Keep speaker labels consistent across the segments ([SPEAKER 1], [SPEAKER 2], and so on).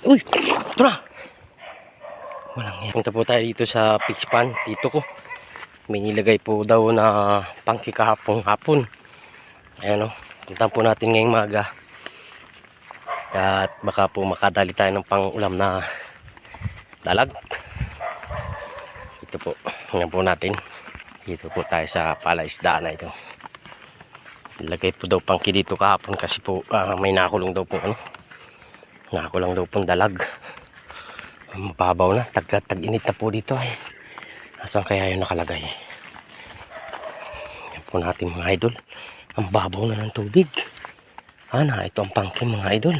[SPEAKER 1] Uy! Ito na! Walang yan. Punta po tayo dito sa fish pan. Dito ko. May nilagay po daw na pangki kahapong hapon. Ayan o. Punta po natin ngayong maga. At baka po makadali tayo ng pang-ulam na dalag. Ito po. Tingnan po natin. Dito po tayo sa palaisdaan na ito. Nilagay po daw pangki dito kahapon kasi po may nakulong daw po nakulong daw pong dalag. Mababaw na. Tag-init na po dito ay. Asan kaya yung nakalagay? Yan po natin mga idol. Ang babaw na ng tubig. Ito ang pangki mga idol.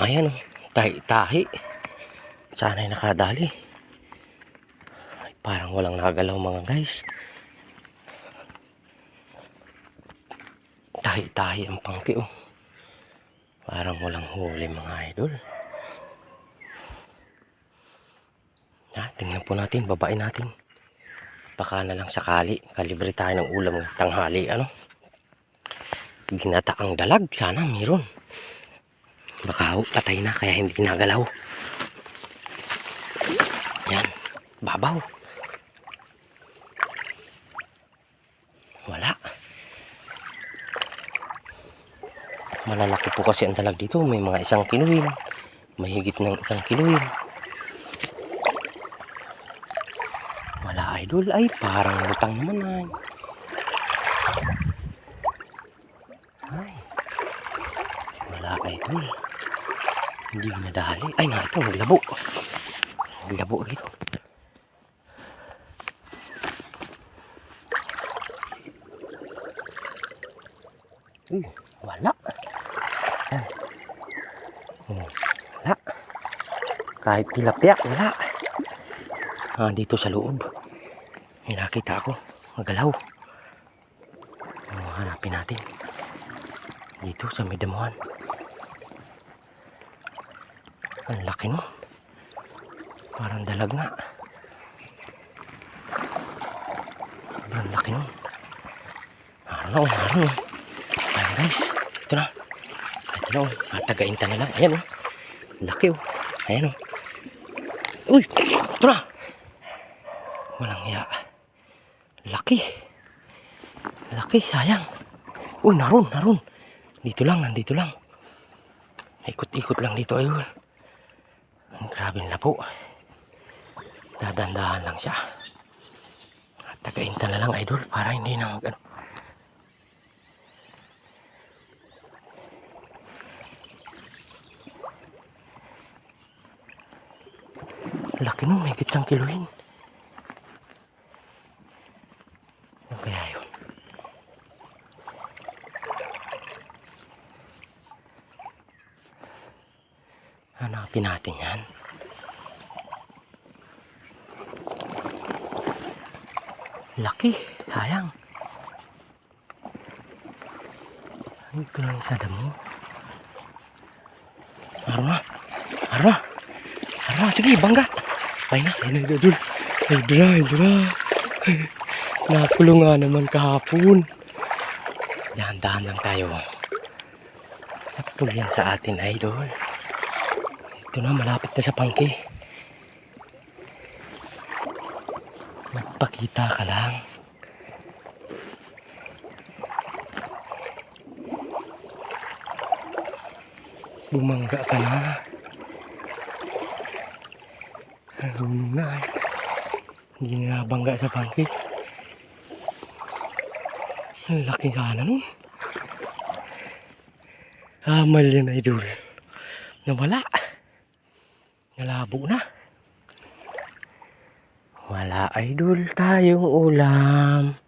[SPEAKER 1] Ayan o. Tahi-tahi. Sana'y nakadali. Ay, parang walang nagalaw mga guys. Tahi-tahi ang pangki o. Parang walang huli mga idol. Tingnan po natin. Babain natin. Baka na lang sakali. Kalibre tayo ng ulam ng tanghali. Ginataang dalag. Sana mayroon. Baka patay na kaya hindi nagalaw. Yan. Babaw. Wala. Malalaki po kasi ang dalag dito. May mga 1 kiluhin. Mahigit ng 1 kiluhin. Wala idol. Ay parang lutang naman ay. Wala idol. Hindi nadali. Ay nga ito. Naglabo. Naglabo dito. Wala. Wala. Kahit tilapia, wala. Dito sa loob. May nakita ako. Magalaw. Hanapin natin. Dito sa may damuhan. Ang laki no. Parang dalag nga. Ang laki no. Naroon. Ayan guys. Ito na. Ito na o. Matagainta na lang. Ayan o. Laki o. Ayan o. Uy! Ito na. Walang hiya. Laki. Laki. Sayang. Uy, naroon. Dito lang. Nandito lang. Ikot-ikot lang dito. Ayun. Grabe na po. Dadandahan lang siya. Tagainta na lang idol. Para hindi na laki no. May kitsang kiluhin. Ano kaya yun? Hanapin natin yan. Laki. Sayang. Ito lang sa damo. Arma. Sige, bangga. Ay na. Idol. Nakulong nga naman kahapon. Dahan-dahan lang tayo. Sakto yan sa atin, idol. Ito na, malapit na sa pangki. Magpakita ka lang. Bumangga ka na. Nalunong na ay. Hindi na nabangga sa pangki. Ang laki ka na nun. Hamal yan idol. Nawala. Nalabo na. Wala idol tayong ulam.